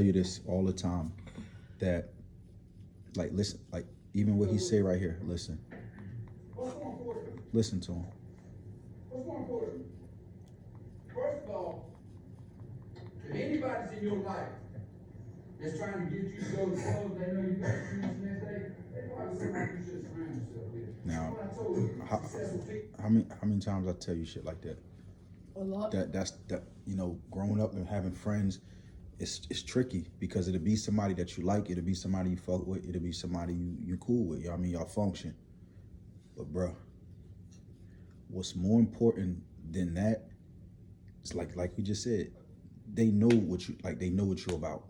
you this all the time, that, like, listen, like, even what he say right here, listen. Listen to him. What's more important? First of all, if anybody's in your life that's trying to get you to go to clothes, they know you got to finish the next day, they probably somebody you should surround yourself with. Now, What I told you, how many times I tell you shit like that? A lot. That you know, growing up and having friends, it's tricky because it'll be somebody that you like, it'll be somebody you fuck with, it'll be somebody you cool with. You know what I mean? Y'all function. But bruh, what's more important than that? It's like we just said, they know what you like. They know what you're about.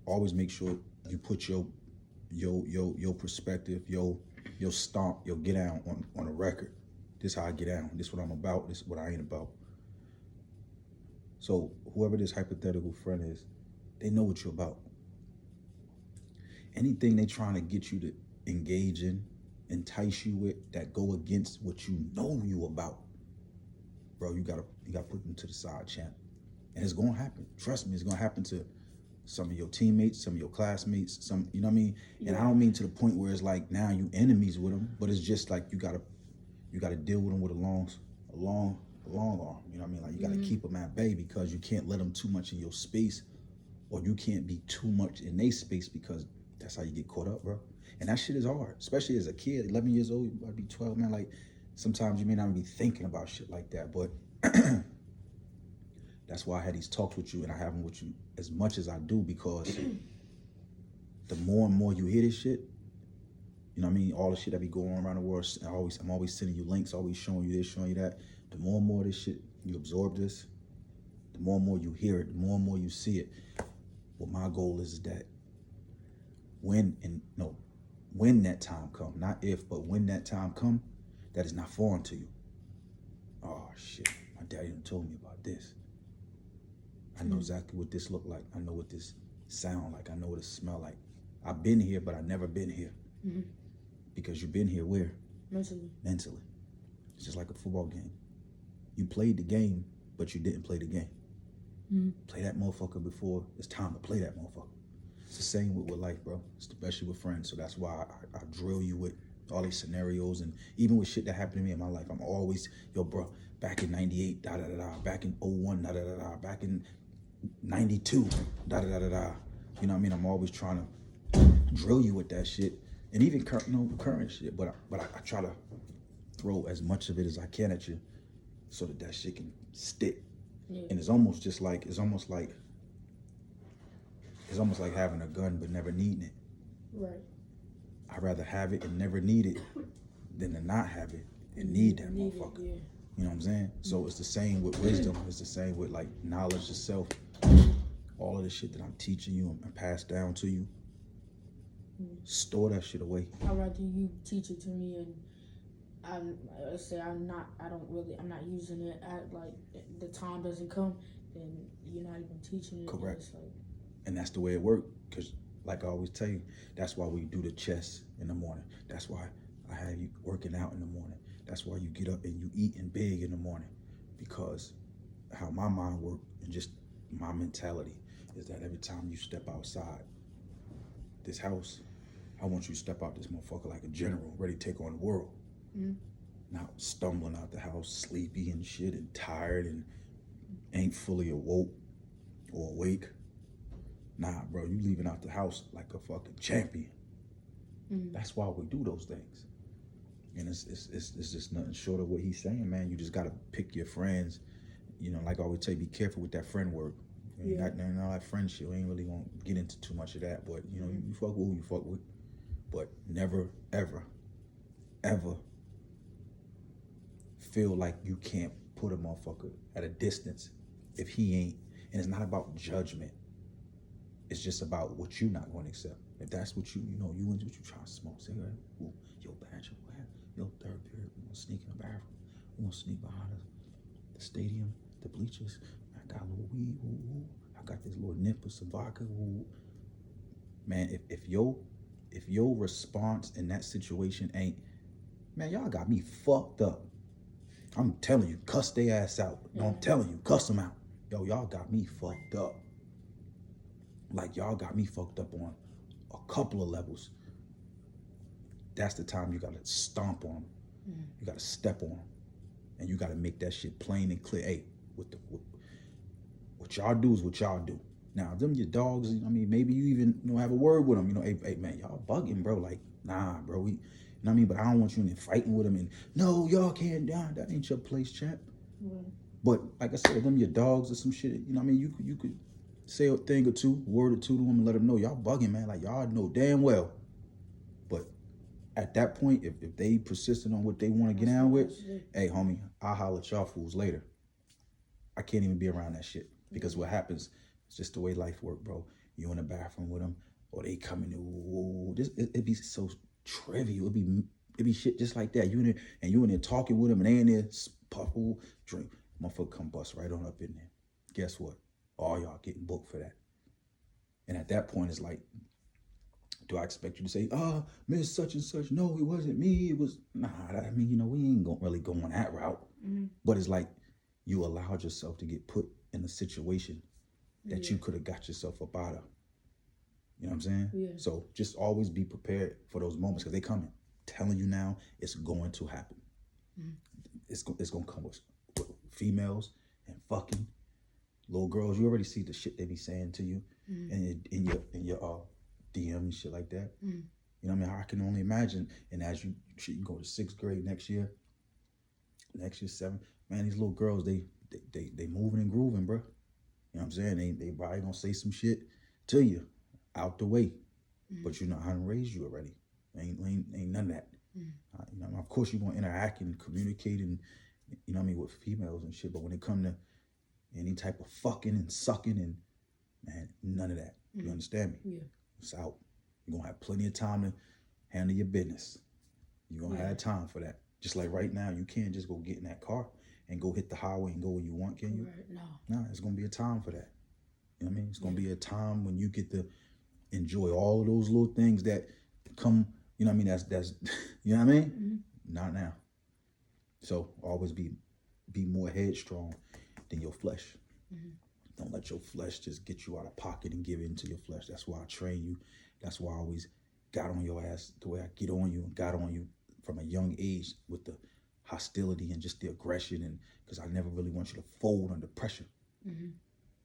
Always make sure you put your perspective, your stomp, your get down on a record. This how I get down. This what I'm about. This what I ain't about. So whoever this hypothetical friend is, they know what you're about. Anything they trying to get you to engage in, entice you with, that go against what you know you about, bro, you gotta put them to the side, champ. And it's gonna happen. Trust me, it's gonna happen to some of your teammates, some of your classmates, some, you know what I mean? And I don't mean to the point where it's like now you enemies with them, but it's just like you gotta deal with them with a long arm. You know what I mean? Like you gotta keep them at bay because you can't let them too much in your space, or you can't be too much in their space, because that's how you get caught up, bro. And that shit is hard, especially as a kid, 11 years old, you gotta be 12, man. Like sometimes you may not be thinking about shit like that, but that's why I had these talks with you, and I have them with you as much as I do, because the more and more you hear this shit, you know what I mean? All the shit that be going on around the world, I'm always sending you links, always showing you this, showing you that. The more and more this shit, you absorb this, the more and more you hear it, the more and more you see it. What my goal is that when that time come, not if, but when that time come, that is not foreign to you. Oh shit, my daddy done told me about this. I know exactly what this look like. I know what this sound like. I know what it smell like. I've been here, but I never been here. Mm-hmm. Because you've been here where? Mentally. It's just like a football game. You played the game, but you didn't play the game. Mm-hmm. Play that motherfucker before it's time to play that motherfucker. It's the same with life, bro. Especially with friends. So that's why I drill you with all these scenarios, and even with shit that happened to me in my life, I'm always, yo, bro, back in 98, back in 01, back in 92, You know what I mean? I'm always trying to drill you with that shit, and even current shit. But I try to throw as much of it as I can at you, so that shit can stick. Yeah. And it's almost like having a gun but never needing it. Right. I'd rather have it and never need it than to not have it and need that motherfucker. Yeah. You know what I'm saying? Mm-hmm. So it's the same with wisdom. It's the same with like knowledge of self. All of the shit that I'm teaching you and pass down to you, store that shit away. I'd rather you teach it to me and I'm not using it at, like, the time doesn't come, then you're not even teaching it. Correct. And that's the way it works, because like I always tell you, that's why we do the chest in the morning. That's why I have you working out in the morning. That's why you get up and you eating big in the morning, because how my mind works and just my mentality is that every time you step outside this house, I want you to step out this motherfucker like a general, ready to take on the world. Mm-hmm. Not stumbling out the house sleepy and shit and tired and ain't fully awoke or awake. Nah, bro, you leaving out the house like a fucking champion. Mm-hmm. That's why we do those things. And it's just nothing short of what he's saying, man. You just gotta pick your friends. You know, like I always tell you, be careful with that friend work. You got all that friendship. We ain't really gonna get into too much of that, but you know, you fuck with who you fuck with. But never, ever, ever feel like you can't put a motherfucker at a distance if he ain't. And it's not about judgment. It's just about what you're not going to accept. If that's what you what you trying to smoke cigarette, ooh, yo, badger, yo, third period, we're gonna sneak in the bathroom. We're gonna sneak behind the stadium, the bleachers. I got a little weed, ooh. I got this little nip of some vodka, ooh. Man, if your response in that situation ain't, man, y'all got me fucked up. I'm telling you, cuss their ass out. No, I'm telling you, cuss them out. Yo, y'all got me fucked up. like y'all got me fucked up on a couple of levels. That's the time you gotta stomp on them. You gotta step on them, and you gotta make that shit plain and clear. Hey, what y'all do is what y'all do. Now, them your dogs. I mean, maybe you even have a word with them. Hey man, y'all bugging, bro. Like, nah, bro. You know what I mean? But I don't want you in there fighting with them. And no, y'all can't. That ain't your place, chap. But like I said, them your dogs or some shit. You know what I mean? You could say a thing or two, word or two to them, and let them know y'all bugging, man. Like y'all know damn well. But at that point, if they persistent on what they want to get down with, hey, homie, I'll holler at y'all fools later. I can't even be around that shit because what happens, it's just the way life work, bro. You in the bathroom with them, or they coming in. It'd be so trivial. It'd be shit just like that. You in there talking with them, and they in there puffle drink. Motherfucker come bust right on up in there. Guess what? All y'all getting booked for that. And at that point, it's like, do I expect you to say, Miss such and such? No, it wasn't me. It was, nah, I mean, we ain't gonna really go on that route. But it's like, you allowed yourself to get put in a situation that you could have got yourself up out of. You know what I'm saying? Yeah. So just always be prepared for those moments because they coming. Telling you now, it's going to happen. It's going to come with females and fucking little girls. You already see the shit they be saying to you in your DM and shit like that. You know what I mean? I can only imagine. And as you go to 6th grade next year 7th, man, these little girls, they moving and grooving, bro. You know what I'm saying? They probably gonna say some shit to you out the way, but you know how to raise you already. Ain't none of that. Of course you're gonna interact and communicate and you know what I mean with females and shit, but when it come to any type of fucking and sucking and man, none of that. You understand me? Yeah. It's out. You're gonna have plenty of time to handle your business. You're gonna have time for that. Just like right now, you can't just go get in that car and go hit the highway and go where you want, can you? Right. No, it's gonna be a time for that. You know what I mean? It's gonna be a time when you get to enjoy all of those little things that come, you know what I mean? That's you know what I mean? Not now. So always be more headstrong than your flesh. Don't let your flesh just get you out of pocket and give in to your flesh. That's why I train you. That's why I always got on your ass the way I get on you and got on you from a young age with the hostility and just the aggression, and because I never really want you to fold under pressure.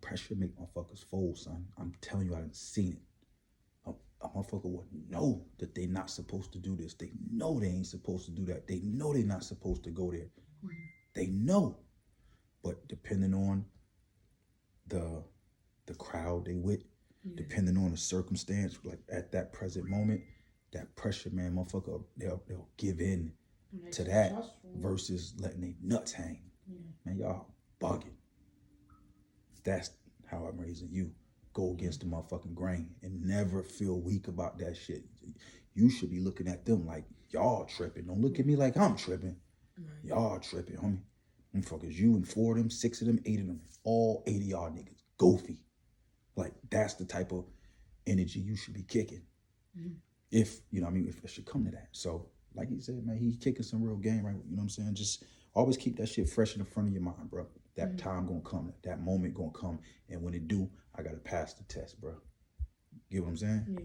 Pressure make motherfuckers fold, son. I'm telling you, I done seen it. A motherfucker would know that they not supposed to do this. They know they ain't supposed to do that. They know they not supposed to go there. They know. But depending on the crowd they with, depending on the circumstance, like at that present moment, that pressure, man, motherfucker, they'll give in to that versus letting their nuts hang. Man, y'all bugging. That's how I'm raising you. Go against the motherfucking grain and never feel weak about that shit. You should be looking at them like y'all tripping. Don't look at me like I'm tripping. Y'all tripping, homie. Them fuckers, you and 4 of them, 6 of them, 8 of them, all 8 of y'all niggas, goofy. Like that's the type of energy you should be kicking. If, you know what I mean, if it should come to that. So, like he said, man, he kicking some real game, right? You know what I'm saying? Just always keep that shit fresh in the front of your mind, bro. That time gonna come, that moment gonna come. And when it do, I gotta pass the test, bro. Get what I'm saying? Yeah.